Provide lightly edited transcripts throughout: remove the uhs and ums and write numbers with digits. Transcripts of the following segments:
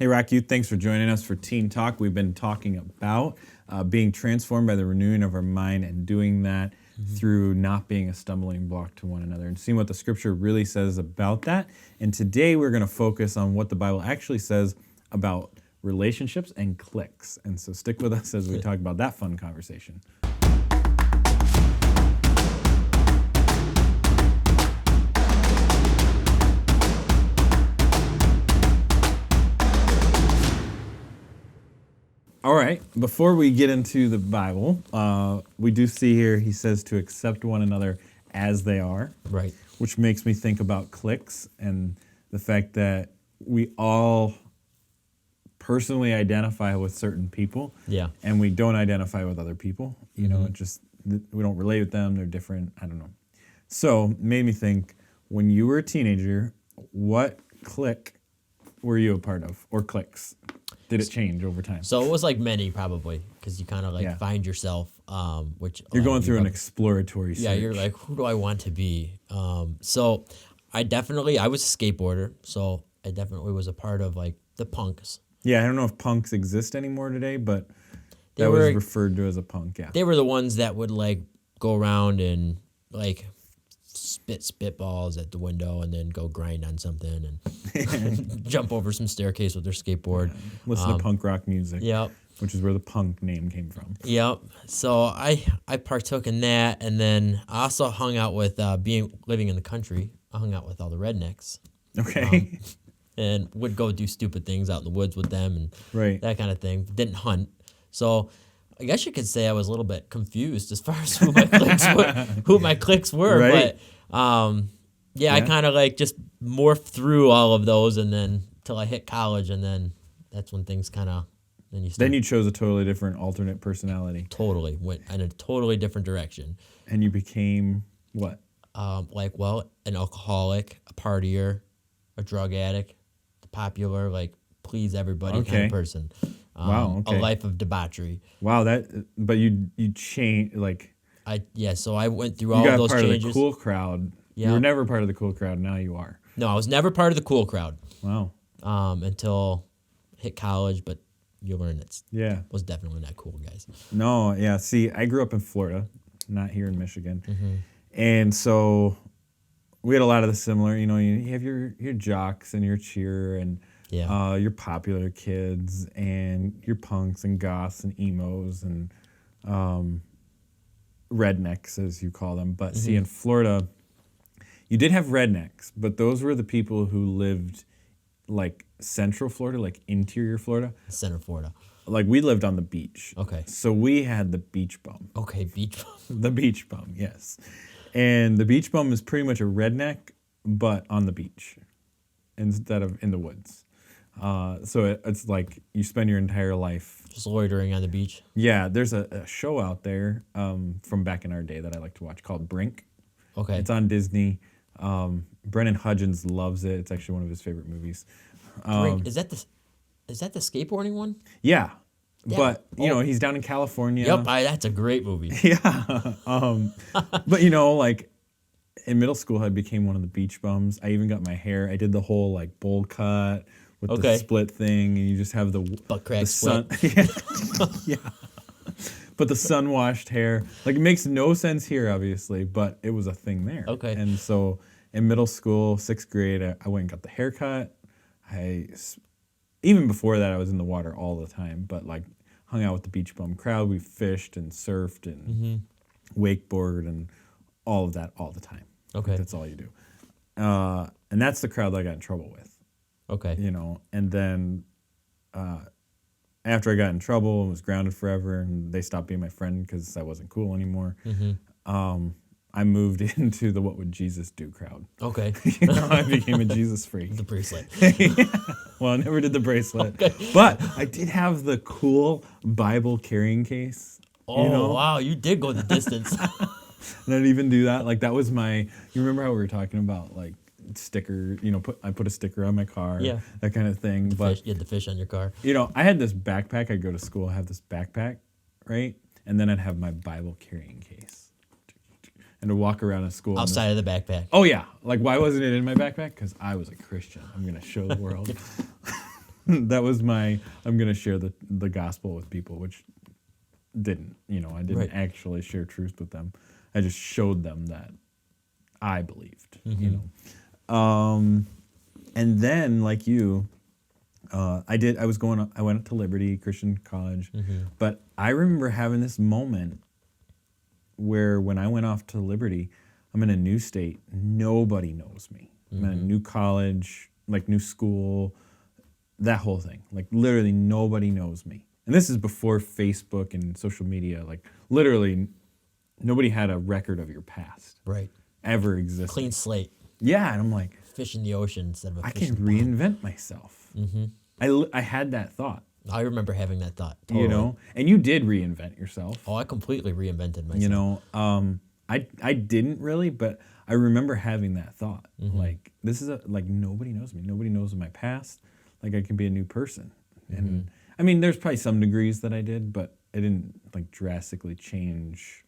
Hey, Rock Youth, thanks for joining us for Teen Talk. We've been talking about being transformed by the renewing of our mind and doing that through not being a stumbling block to one another and seeing what the scripture really says about that. And today we're going to focus on what the Bible actually says about relationships and cliques. And so stick with us as we talk about that fun conversation. All right, before we get into the Bible, we do see here he says to accept one another as they are. Right. Which makes me think about cliques and the fact that we all personally identify with certain people. Yeah. And we don't identify with other people. You know, it just, we don't relate with them. They're different. I don't know. So it made me think, when you were a teenager, what clique were you a part of, or cliques? Did it change over time? So it was like many, probably, because you kind of find yourself, which you're going through an exploratory search. Yeah, you're like, who do I want to be? So I was a skateboarder, so I definitely was a part of like the punks. Yeah, I don't know if punks exist anymore today, but that was referred to as a punk. Yeah, they were the ones that would like go around and like spit spitballs at the window and then go grind on something and jump over some staircase with their skateboard. Yeah. Listen to punk rock music. Yep. Which is where the punk name came from. Yep. So I partook in that, and then I also hung out with living in the country. I hung out with all the rednecks. Okay. And would go do stupid things out in the woods with them and that kind of thing. Didn't hunt. So I guess you could say I was a little bit confused as far as who my cliques were. Right. But I kind of like just morphed through all of those, and then till I hit college, and then that's when things kind of then you chose a totally different alternate personality. Totally went in a totally different direction. And you became what? An alcoholic, a partier, a drug addict, the popular please everybody kind of person. Wow. Okay. A life of debauchery. Wow. But you changed So I went through all of those changes. You got part of the cool crowd. Yeah. You were never part of the cool crowd. Now you are. No, I was never part of the cool crowd. Wow. Until hit college, but you learn was definitely not cool, guys. No, yeah. See, I grew up in Florida, not here in Michigan, and so we had a lot of the similar. You know, you have your jocks and your cheer and your popular kids and your punks and goths and emos and rednecks, as you call them. But see, in Florida, you did have rednecks, but those were the people who lived like central Florida, like interior Florida. Center Florida. Like we lived on the beach. Okay. So we had the beach bum. Okay, beach bum. The beach bum, yes. And the beach bum is pretty much a redneck, but on the beach instead of in the woods. So it's like you spend your entire life just loitering on the beach. Yeah, there's a show out there from back in our day that I like to watch called Brink. Okay. It's on Disney. Brennan Hudgens loves it. It's actually one of his favorite movies. Is that the skateboarding one? Yeah. But you know, he's down in California. Yep, that's a great movie. Yeah. But you know, like in middle school, I became one of the beach bums. I even got my hair. I did the whole like bowl cut with the split thing, and you just have the butt crack split. Yeah. But the sun-washed hair, like it makes no sense here, obviously, but it was a thing there. Okay. And so in middle school, 6th grade, I went and got the haircut. Even before that, I was in the water all the time, but like hung out with the beach bum crowd. We fished and surfed and wakeboard and all of that all the time. Okay. Like, that's all you do. And that's the crowd that I got in trouble with. Okay. You know, and then after I got in trouble and was grounded forever and they stopped being my friend because I wasn't cool anymore, I moved into the What Would Jesus Do crowd. Okay. You know, I became a Jesus freak. The bracelet. Yeah. Well, I never did the bracelet. Okay. But I did have the cool Bible carrying case. Oh, you know? Wow. You did go the distance. And I didn't even do that. Like, that was you remember how we were talking about, like, sticker, you know, I put a sticker on my car, that kind of thing. You had the fish on your car. You know, I had this backpack. I'd go to school, have this backpack, right? And then I'd have my Bible carrying case. And to walk around in school. Outside of the backpack. Oh, yeah. Like, why wasn't it in my backpack? Because I was a Christian. I'm going to show the world. That was my, I'm going to share the gospel with people, which didn't, I didn't actually share truth with them. I just showed them that I believed, and then like you, I went to Liberty Christian College, but I remember having this moment where when I went off to Liberty, I'm in a new state, nobody knows me. I'm in a new college, like new school, that whole thing. Like literally nobody knows me. And this is before Facebook and social media. Like literally nobody had a record of your past. Right. Ever existed. Clean slate. Yeah, and I'm like, fish in the ocean instead of a I fish in can the pond. reinvent myself. I had that thought. I remember having that thought. Totally. And you did reinvent yourself. Oh, I completely reinvented myself. I didn't really, but I remember having that thought. Like this is like nobody knows me. Nobody knows my past. Like I can be a new person. And I mean, there's probably some degrees that I did, but it didn't like drastically change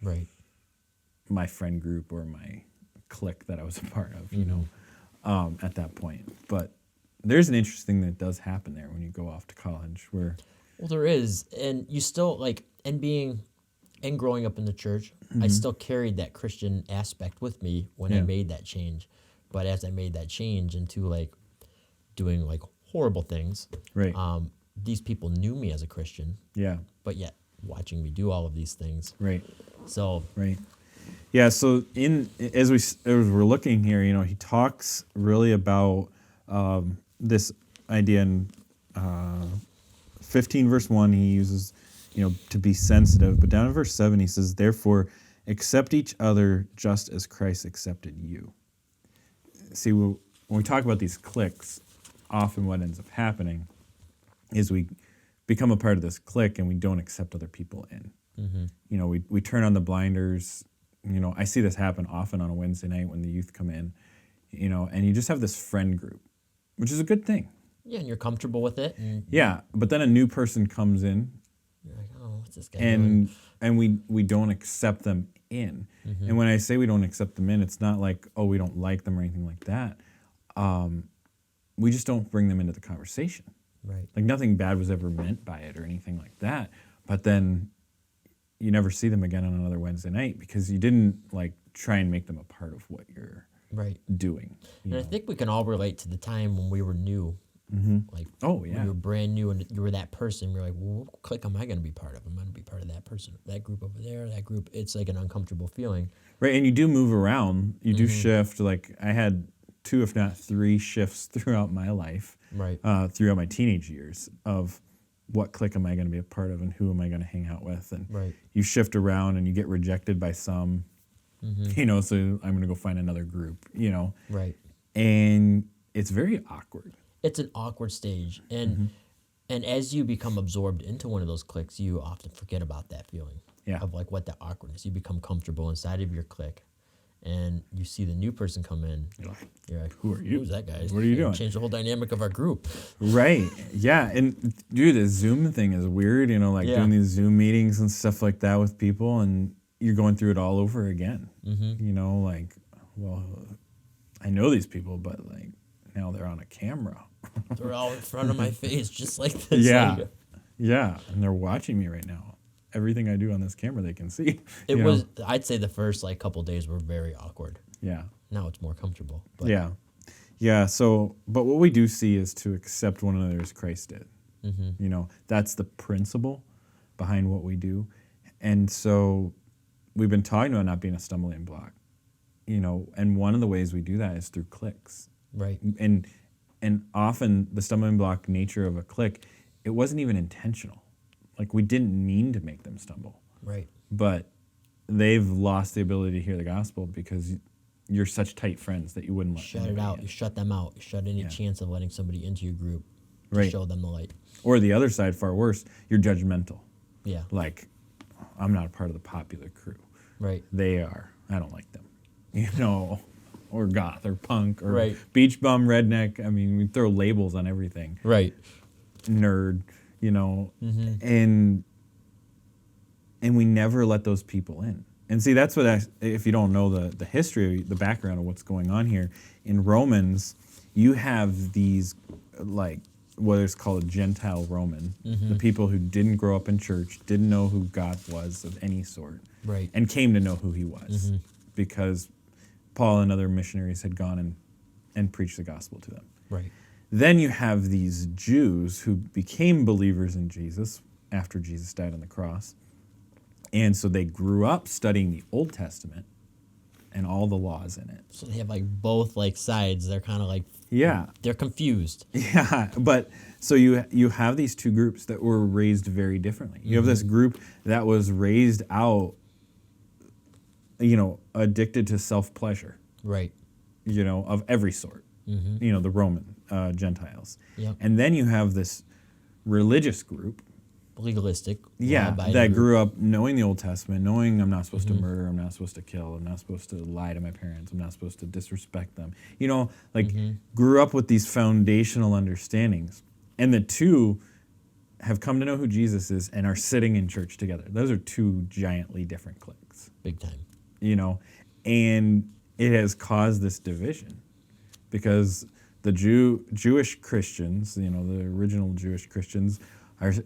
my friend group or my clique that I was a part of, at that point. But there's an interesting thing that does happen there when you go off to college where... Well, there is. And you still, like, and growing up in the church, I still carried that Christian aspect with me when I made that change. But as I made that change into, like, doing, like, horrible things, these people knew me as a Christian. Yeah. But yet, watching me do all of these things. Right. So... Right. Yeah, so as we're looking here, he talks really about this idea in 15 verse 1, he uses, to be sensitive. But down in verse 7, he says, therefore, accept each other just as Christ accepted you. See, when we talk about these cliques, often what ends up happening is we become a part of this clique and we don't accept other people in. We turn on the blinders. I see this happen often on a Wednesday night when the youth come in, and you just have this friend group, which is a good thing. Yeah, and you're comfortable with it. Yeah, but then a new person comes in. You're like, oh, what's this guy doing? And we don't accept them in. And when I say we don't accept them in, it's not like, oh, we don't like them or anything like that. We just don't bring them into the conversation. Right. Like nothing bad was ever meant by it or anything like that. But then you never see them again on another Wednesday night because you didn't like try and make them a part of what you're doing. And I think we can all relate to the time when we were new. Like, when you were brand new and you were that person, you're like, well, what clique am I going to be part of? I'm going to be part of that person, that group over there, that group. It's like an uncomfortable feeling. Right, and you do move around. You do shift. Like I had 2, if not 3 shifts throughout my life, throughout my teenage years of what clique am I going to be a part of and who am I going to hang out with? And you shift around and you get rejected by some, so I'm going to go find another group, Right. And it's very awkward. It's an awkward stage. And as you become absorbed into one of those cliques, you often forget about that feeling of like what the awkwardness. You become comfortable inside of your clique. And you see the new person come in. You're like, who are you? Who's that guy? What are you doing? Change the whole dynamic of our group. Right. Yeah. And dude, the Zoom thing is weird, doing these Zoom meetings and stuff like that with people, and you're going through it all over again. Like, well, I know these people, but like now they're on a camera. They're all in front of my face, just like this. Yeah. Yeah. And they're watching me right now. Everything I do on this camera, they can see. I'd say the first like couple days were very awkward. Yeah. Now it's more comfortable. But. Yeah. Yeah. So, but what we do see is to accept one another as Christ did. That's the principle behind what we do. And so we've been talking about not being a stumbling block, and one of the ways we do that is through cliques. Right. And often the stumbling block nature of a clique, it wasn't even intentional. Like we didn't mean to make them stumble. Right. But they've lost the ability to hear the gospel because you're such tight friends that you wouldn't let shut it out. In. You shut them out. You shut any chance of letting somebody into your group to show them the light. Or the other side, far worse, you're judgmental. Yeah. Like, I'm not a part of the popular crew. Right. They are. I don't like them. Or goth or punk or beach bum, redneck. I mean, we throw labels on everything. Right. Nerd. And we never let those people in. And see, that's what if you don't know the history, the background of what's going on here, in Romans, you have these like what is called a Gentile Roman, the people who didn't grow up in church, didn't know who God was of any sort, Right. and came to know who he was because Paul and other missionaries had gone and preached the gospel to them. Right. Then you have these Jews who became believers in Jesus after Jesus died on the cross. And so they grew up studying the Old Testament and all the laws in it. So they have like both like sides. They're kind of like, Yeah. they're confused. Yeah, but so you have these two groups that were raised very differently. You have this group that was raised out, addicted to self-pleasure, Right. of every sort, the Roman Gentiles. Yep. And then you have this religious group, Legalistic. that group. grew up knowing the Old Testament, knowing I'm not supposed to murder, I'm not supposed to kill, I'm not supposed to lie to my parents, I'm not supposed to disrespect them. Grew up with these foundational understandings. And the two have come to know who Jesus is and are sitting in church together. Those are two giantly different cliques. Big time. And it has caused this division because the Jewish Christians, the original Jewish Christians,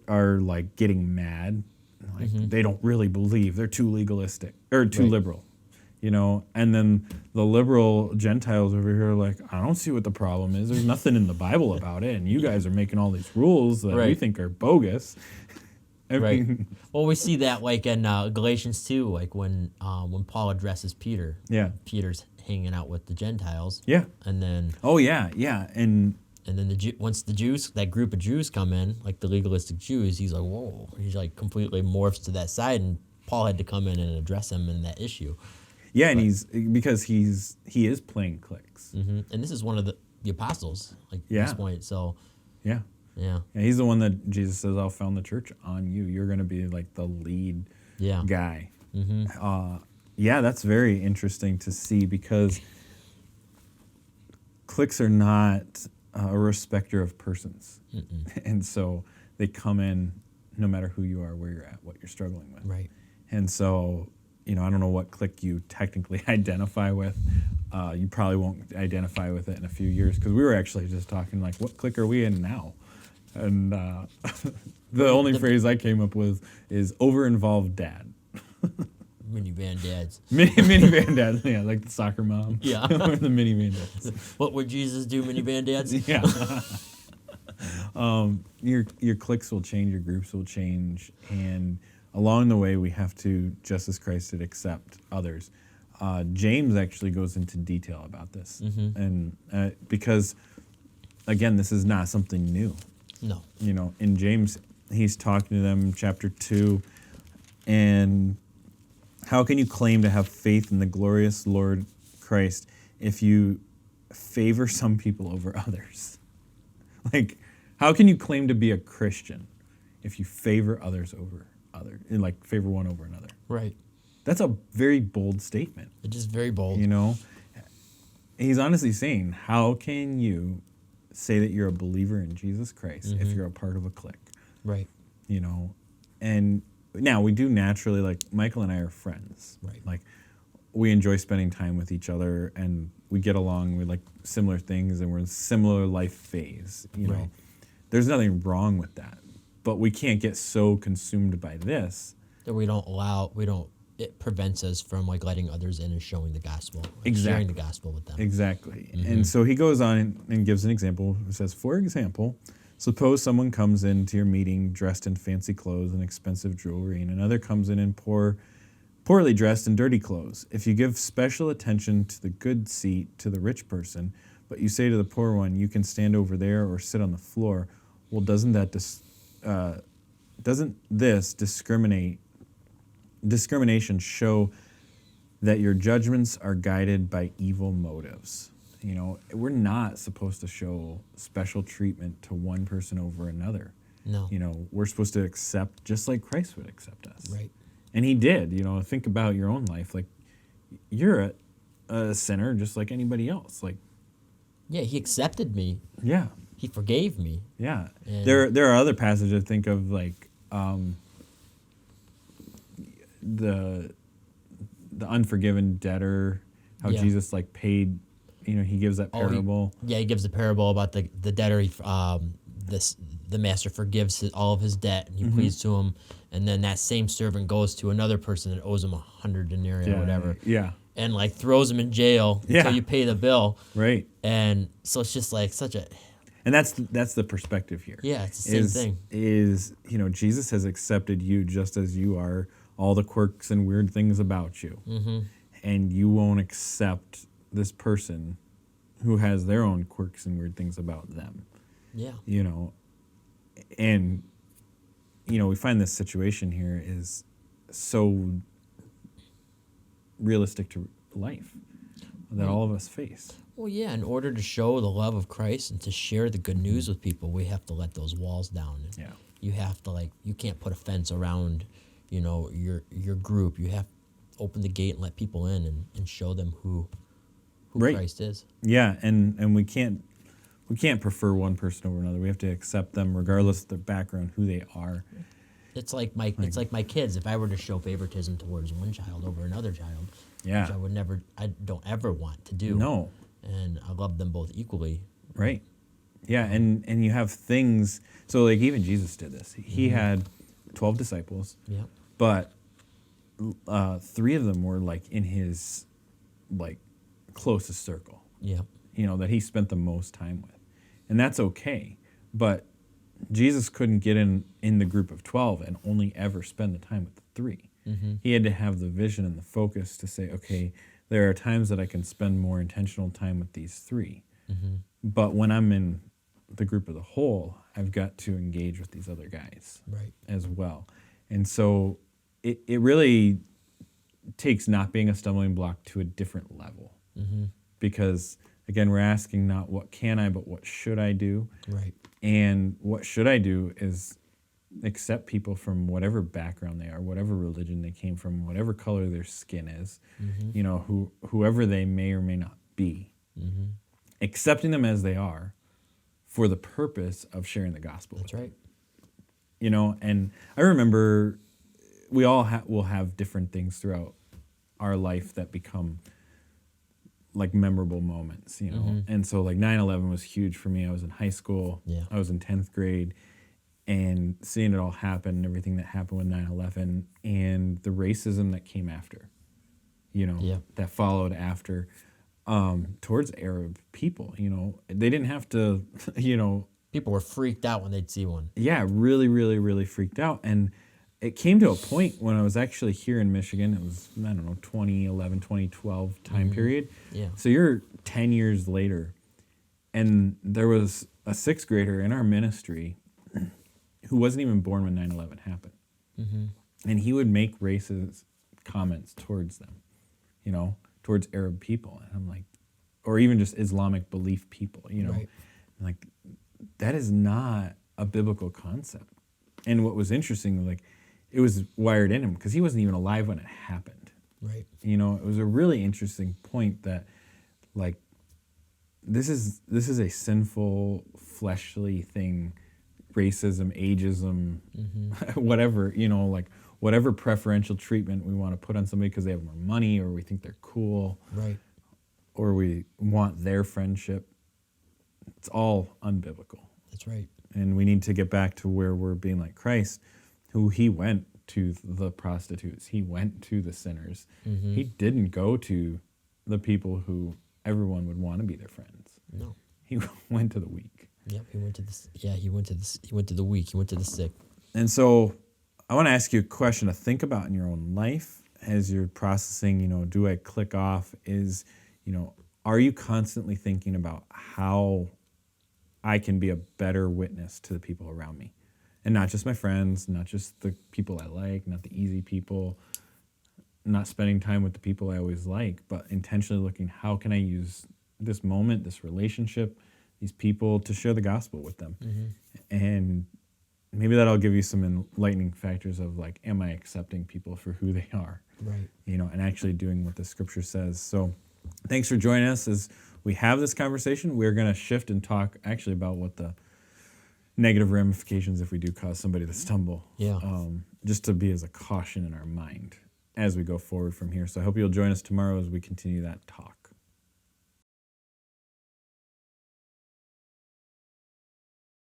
are like getting mad. Like they don't really believe. They're too legalistic or too liberal, and then the liberal Gentiles over here are like, I don't see what the problem is. There's nothing in the Bible about it. And you guys are making all these rules that we think are bogus. I mean, Well, we see that like in Galatians 2, like when Paul addresses Peter. Yeah. Peter's hanging out with the Gentiles. Yeah. And then Oh, yeah, yeah. And then once the Jews, that group of Jews come in, like the legalistic Jews, he's like, whoa. He's like completely morphs to that side, and Paul had to come in and address him in that issue. yeah, and he is playing cliques. And this is one of the apostles, like at Yeah. this point. So, Yeah. yeah. Yeah, he's the one that Jesus says, I'll found the church on you. You're going to be like the lead guy. Yeah, that's very interesting to see because cliques are not a respecter of persons. And so they come in no matter who you are, where you're at, what you're struggling with. Right. And so, I don't know what clique you technically identify with. You probably won't identify with it in a few years because we were actually just talking like, what clique are we in now? And the only phrase I came up with is over-involved dad. Minivan dads. Minivan dad, yeah, like the soccer mom. Yeah. Or the minivan dads. What would Jesus do, minivan dads? Yeah. Your cliques will change, your groups will change, and along the way we have to, just as Christ did, accept others. James actually goes into detail about this, and because, again, this is not something new. No. In James, he's talking to them in chapter 2, and how can you claim to have faith in the glorious Lord Christ if you favor some people over others? Like, how can you claim to be a Christian if you favor others over others, and like favor one over another? Right. That's a very bold statement. It is very bold. He's honestly saying, how can you say that you're a believer in Jesus Christ if you're a part of a clique? Right. And now we do naturally, like Michael and I are friends. Right. Like we enjoy spending time with each other and we get along, we like similar things and we're in similar life phase, Right. There's nothing wrong with that. But we can't get so consumed by this. That it prevents us from like letting others in and showing the gospel. Sharing the gospel with them. Exactly. And so he goes on and gives an example. He says, for example, suppose someone comes into your meeting dressed in fancy clothes and expensive jewelry, and another comes in poorly dressed in dirty clothes. If you give special attention to the good seat to the rich person, but you say to the poor one, you can stand over there or sit on the floor, well, doesn't this discrimination show that your judgments are guided by evil motives? We're not supposed to show special treatment to one person over another. No. We're supposed to accept just like Christ would accept us. Right. And he did. Think about your own life. Like, you're a sinner just like anybody else. Like, yeah, he accepted me. Yeah. He forgave me. Yeah. And There are other passages I think of, like the unforgiven debtor, how Jesus like paid. He gives that parable. He gives the parable about the debtor. the master forgives all of his debt and he pleads to him, and then that same servant goes to another person that owes him 100 denarii or whatever, and like throws him in jail until you pay the bill, right? And so it's just like such a, and that's the perspective here. Yeah, it's the same thing. Is Jesus has accepted you just as you are, all the quirks and weird things about you, and you won't accept this person who has their own quirks and weird things about them. Yeah. And we find this situation here is so realistic to life that all of us face. Well, yeah, in order to show the love of Christ and to share the good news with people, we have to let those walls down. And you have to, you can't put a fence around, your group. You have to open the gate and let people in and show them who Christ is. Yeah, and we can't prefer one person over another. We have to accept them regardless of their background, who they are. It's like my kids. If I were to show favoritism towards one child over another child, which I don't ever want to do. No. And I love them both equally. Right. Yeah, and you have things. So even Jesus did this. He had 12 disciples. Yeah. But 3 of them were in his closest circle. Yeah. That he spent the most time with. And that's okay. But Jesus couldn't get in the group of 12 and only ever spend the time with the 3. He had to have the vision and the focus to say, okay, there are times that I can spend more intentional time with these 3. But when I'm in the group of the whole, I've got to engage with these other guys as well. And so it really takes not being a stumbling block to a different level. Because, again, we're asking not what can I, but what should I do? Right. And what should I do is accept people from whatever background they are, whatever religion they came from, whatever color their skin is, whoever they may or may not be. Accepting them as they are for the purpose of sharing the gospel. That's right. And I remember we all will have different things throughout our life that become memorable moments, And so 9/11 was huge for me. I was in high school. Yeah. I was in 10th grade, and seeing it all happen, everything that happened with 9/11 and the racism that came after, that followed after towards Arab people, they didn't have to, People were freaked out when they'd see one. Yeah, really, really, really freaked out. And it came to a point when I was actually here in Michigan. It was, 2011, 2012 time period. Yeah. So you're 10 years later, and there was a 6th grader in our ministry who wasn't even born when 9/11 happened. And he would make racist comments towards them, towards Arab people. And I'm like, or even just Islamic belief people, Right. Like, that is not a biblical concept. And what was interesting, it was wired in him because he wasn't even alive when it happened. Right. It was a really interesting point that, this is a sinful, fleshly thing, racism, ageism, whatever, whatever preferential treatment we want to put on somebody because they have more money or we think they're cool. Right. Or we want their friendship. It's all unbiblical. That's right. And we need to get back to where we're being like Christ, who he went to the prostitutes. He went to the sinners. He didn't go to the people who everyone would want to be their friends. No. He went to the weak. Yep, he went to the he went to the weak, he went to the sick. And so I want to ask you a question to think about in your own life as you're processing, do I click off? Are you constantly thinking about how I can be a better witness to the people around me? And not just my friends, not just the people I like, not the easy people, not spending time with the people I always like, but intentionally looking, how can I use this moment, this relationship, these people to share the gospel with them? And maybe that'll give you some enlightening factors of am I accepting people for who they are? Right. And actually doing what the scripture says. So thanks for joining us as we have this conversation. We're going to shift and talk actually about what the negative ramifications if we do cause somebody to stumble. Yeah. Just to be as a caution in our mind as we go forward from here. So I hope you'll join us tomorrow as we continue that talk.